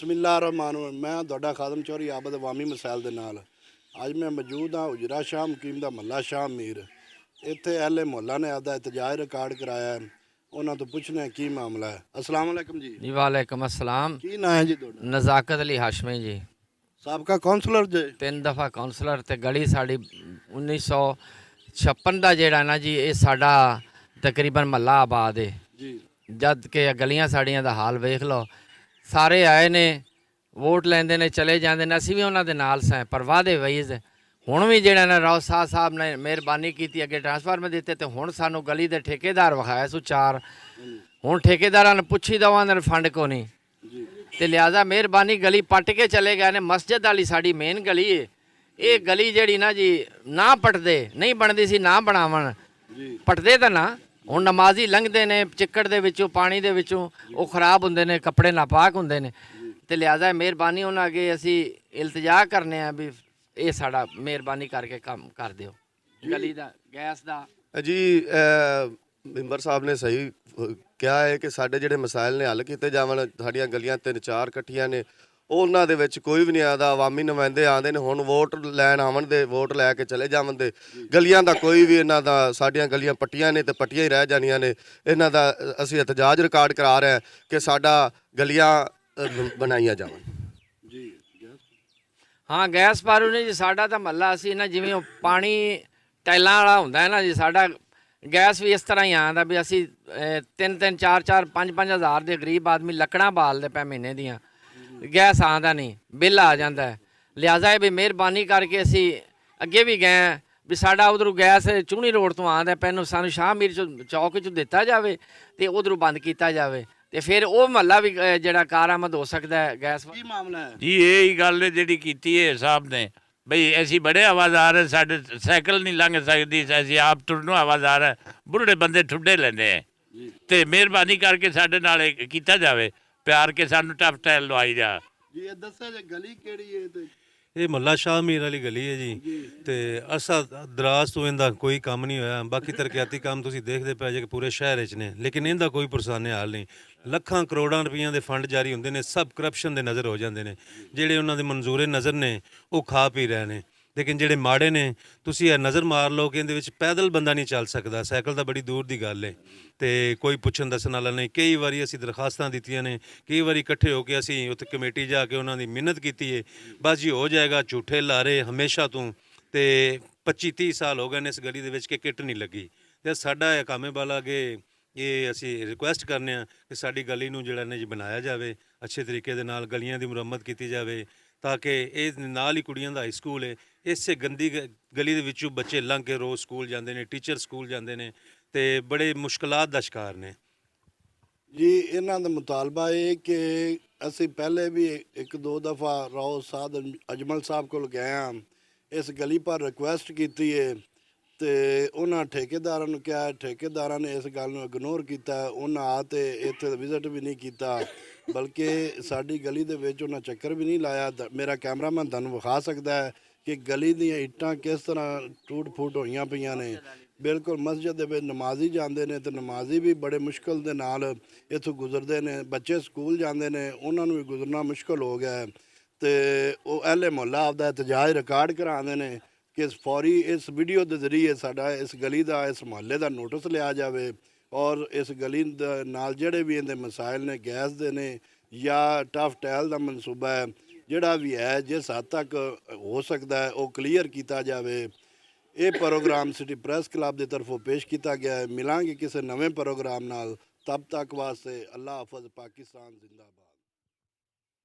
बिस्मिल्लाहिर्रहमानिर्रहीम। मैं तुहाडा खादम चौधरी आबद अवामी मसैल दे नाल अज मैं मौजूद हाँ उजरा शाह मुकीम दा महला शाह मीर। इत्थे अहले मुहल्ला ने आपदा एहतजाज रिकार्ड कराया है। उन्हां तो पुछने की मामला है। अस्सलाम वालेकुम जी। जी वालेकुम अस्सलाम। की नाम है जी तुहाडा? नज़ाकत अली हाशमी जी, साबका कौंसलर जे? 3 दफ़ा कौंसलर ते गली साड़ी 1956 का जेड़ा ना जी ये साडा तकरीबन महला आबाद है। जी जद के गलियां साड़ियां दा हाल वेख लो, सारे आए ने वोट लेंदे ने चले जाते हैं। असी भी उन्हों के नाल सैं पर वादे वईज हुण भी जेड़ा ना राव साहब ने मेहरबानी की अगे ट्रांसफार्मर दिते तो हुण सानू गली के ठेकेदार विखाए सू 4। हुण ठेकेदारां ने पुछी दवा फंड को नहीं जी ते लिहाजा मेहरबानी गली पट के चले गए ने। मस्जिद वाली साड़ी मेन गली है, ये गली जड़ी ना जी ना पटदे नहीं बनती सी ना बनावन, जी पटदे तो ना हुण नमाजी लंघते ने चिक्कड़ दे विचों पानी दे विचों वो खराब होंदे ने, कपड़े नापाक होंदे ने। ते लिहाजा मेहरबानी उन्हां अगे असी इल्तजा करने आ भी ये साड़ा मेहरबानी करके काम कर दिओ गली दा गैस दा। जी मैंबर साहब ने सही कहा है कि साढ़े ਜਿਹੜੇ ਮਸਾਇਲ ਨੇ ਹੱਲ ਕੀਤੇ ਜਾਵਣ। ਸਾਡੀਆਂ ਗਲੀਆਂ 3-4 ਇਕੱਠੀਆਂ ਨੇ, ਉਹਨਾਂ ਦੇ ਵਿੱਚ ਕੋਈ ਵੀ ਨਹੀਂ ਆਦਾ। ਆਵਾਮੀ ਨੁਮਾਇੰਦੇ ਆਉਂਦੇ ਨੇ, ਹੁਣ ਵੋਟ ਲੈਣ ਆਵਣ ਦੇ, ਵੋਟ ਲੈ ਕੇ ਚਲੇ ਜਾਵਣ ਦੇ। ਗਲੀਆਂ ਦਾ ਕੋਈ ਵੀ ਇਹਨਾਂ ਦਾ, ਸਾਡੀਆਂ ਗਲੀਆਂ ਪੱਟੀਆਂ ਨੇ ਤੇ ਪੱਟੀਆਂ ਹੀ ਰਹਿ ਜਾਣੀਆਂ ਨੇ। ਇਹਨਾਂ ਦਾ ਅਸੀਂ ਇਤਜਾਜ ਰਿਕਾਰਡ ਕਰਾ ਰਹੇ ਹਾਂ ਕਿ ਸਾਡਾ ਗਲੀਆਂ ਬਣਾਈਆਂ ਜਾਵਣ। जी हाँ गैस पारू ने जी साडा तो महला असी ना जिवें वो पानी टाइलां वाला हुंदा है ना जी, साडा गैस भी इस तरह ही आंदा भी असी 3-3 4-4 5-5 हज़ार के गरीब आदमी लकड़ां बालदे पे महीने दियां, गैस आंदा नहीं, बिल आ जाता है। लिहाजा भी मेहरबानी करके असी अगे भी गए भी साडा उधरों गैस चूनी रोड तो आंदा पैनू सानू शाह मीर चौक च दिता जाए तो उधरों बंद किया जाए तो फिर वो महला भी जड़ा कारामद हो सकता है गैस। की मामला है जी यही गल जिहड़ी कीती है साहब ने बई असी बड़े आवाज़ार है, साढ़े साइकिल नहीं लंघ सकती, असी आप तुरनों आवाज़ार है, बुढ़े बंदे ठुड्डे लेंदे हैं। तो मेहरबानी करके साढ़े नाल कीता जाए प्यार के सानू टफ टाइल लवाई जा। जी ये दस्सा जे गली केड़ी है ते ਇਹ ਮੱਲਾ ਸ਼ਾਹ ਮੀਰ ਵਾਲੀ ਗਲੀ ਹੈ ਜੀ। ਤੇ ਅਰਸਾ ਦਰਾਜ਼ ਤੋਂ ਇਹਦਾ ਕੋਈ ਕੰਮ ਨਹੀਂ ਹੋਇਆ। ਬਾਕੀ ਤਰੱਕੀਆਤੀ ਕੰਮ ਤੁਸੀਂ ਦੇਖਦੇ ਪਏ ਜੇ ਕਿ ਪੂਰੇ ਸ਼ਹਿਰ ਵਿੱਚ ਨੇ, ਲੇਕਿਨ ਇਹਦਾ ਕੋਈ ਪੁਰਸਾਨੇ ਹਾਲ ਨਹੀਂ। ਲੱਖਾਂ ਕਰੋੜਾਂ ਰੁਪਈਆਂ ਦੇ ਫੰਡ ਜਾਰੀ ਹੁੰਦੇ ਨੇ, ਸਭ ਕਰਪਸ਼ਨ ਦੇ ਨਜ਼ਰ ਹੋ ਜਾਂਦੇ ਨੇ। ਜਿਹੜੇ ਉਹਨਾਂ ਦੇ ਮਨਜ਼ੂਰੇ ਨਜ਼ਰ ਨੇ ਉਹ ਖਾ ਪੀ ਰਹੇ ਨੇ, ਲੇਕਿਨ ਜਿਹੜੇ ਮਾੜੇ ਨੇ ਤੁਸੀਂ ਇਹ ਨਜ਼ਰ ਮਾਰ ਲਓ ਕਿ ਇਹਦੇ ਵਿੱਚ ਪੈਦਲ ਬੰਦਾ ਨਹੀਂ ਚੱਲ ਸਕਦਾ, ਸਾਈਕਲ ਤਾਂ ਬੜੀ ਦੂਰ ਦੀ ਗੱਲ ਹੈ। ਤੇ ਕੋਈ ਪੁੱਛਣ ਦੱਸਣ ਵਾਲਾ ਨਹੀਂ। ਕਈ ਵਾਰੀ ਅਸੀਂ ਦਰਖਾਸਤਾਂ ਦਿੱਤੀਆਂ ਨੇ, ਕਈ ਵਾਰੀ ਇਕੱਠੇ ਹੋ ਕੇ ਅਸੀਂ ਉੱਥੇ ਕਮੇਟੀ ਜਾ ਕੇ ਉਹਨਾਂ ਦੀ ਮਿਹਨਤ ਕੀਤੀ ਹੈ। ਬਸ ਜੀ ਹੋ ਜਾਏਗਾ, ਝੂਠੇ ਲਾਰੇ ਹਮੇਸ਼ਾ ਤੋਂ। ਤੇ 25-30 ਸਾਲ ਹੋ ਗਏ ਨੇ ਇਸ ਗਲੀ ਦੇ ਵਿੱਚ ਕਿ ਕਿੱਟ ਨਹੀਂ ਲੱਗੀ। ਤੇ ਸਾਡਾ ਇਹ ਕਾਮੇ ਵਾਲਾ ਅੱਗੇ ਇਹ ਅਸੀਂ ਰਿਕੁਐਸਟ ਕਰਨੇ ਆ ਕਿ ਸਾਡੀ ਗਲੀ ਨੂੰ ਜਿਹੜਾ ਨੇ ਜੀ ਬਣਾਇਆ ਜਾਵੇ, ਅੱਛੇ ਤਰੀਕੇ ਦੇ ਨਾਲ ਗਲੀਆਂ ਦੀ ਮੁਰੰਮਤ ਕੀਤੀ ਜਾਵੇ ਤਾਂ ਕਿ ਇਹ ਨਾਲ ਹੀ ਕੁੜੀਆਂ ਦਾ ਹਾਈ ਸਕੂਲ ਹੈ। ਇਸੇ ਗੰਦੀ ਗਲੀ ਦੇ ਵਿੱਚੋਂ ਬੱਚੇ ਲੰਘ ਕੇ ਰੋਜ਼ ਸਕੂਲ ਜਾਂਦੇ ਨੇ, ਟੀਚਰ ਸਕੂਲ ਜਾਂਦੇ ਨੇ ਤੇ ਬੜੇ ਮੁਸ਼ਕਲਾਤ ਦਾ ਸ਼ਿਕਾਰ ਨੇ। जी इन्हां दा मुतालबा है कि असी पहले भी 1-2 दफ़ा राव साद अजमल साहब को गए हाँ, इस गली पर रिक्वेस्ट की है तो उन्होंने ठेकेदारां नूं कहा, ठेकेदारां ने इस गल नूं इग्नोर किया। उन्हें आ तो इत्थे विजिट भी नहीं किया, बल्कि साडी गली दे विच उन्हें चक्कर भी नहीं लाया। मेरा कैमरामैन तुहानूं विखा सकता है कि गली दीयां इट्टां किस तरह टूट फूट होईयां पईयां ने। बिल्कुल मस्जिद दे विच नमाजी जाते हैं तो नमाजी भी बड़े मुश्किल दे नाल इत्थों गुजरते हैं। बच्चे स्कूल जाते हैं, उन्होंने भी गुजरना मुश्किल हो गया है। तो वो अहले मुहल्ला आपदा एहतजाज रिकार्ड कराते हैं कि फौरी इस वीडियो के जरिए साडा इस गली का, इस मुहल्ले का नोटिस लिया जाए और इस गली दे नाल जिहड़े भी इहदे मसाइल ने, गैस दे ने या टफ टैल का मनसूबा है, जिहड़ा भी है जिस हद तक हो सकता है वो क्लीयर किया जाए। ये प्रोग्राम सिटी प्रेस क्लब की तरफों पेश किया गया है। मिलांगे किसी नवे प्रोग्राम नाल, तब तक वास्ते अल्लाह हाफिज़, पाकिस्तान जिंदाबाद।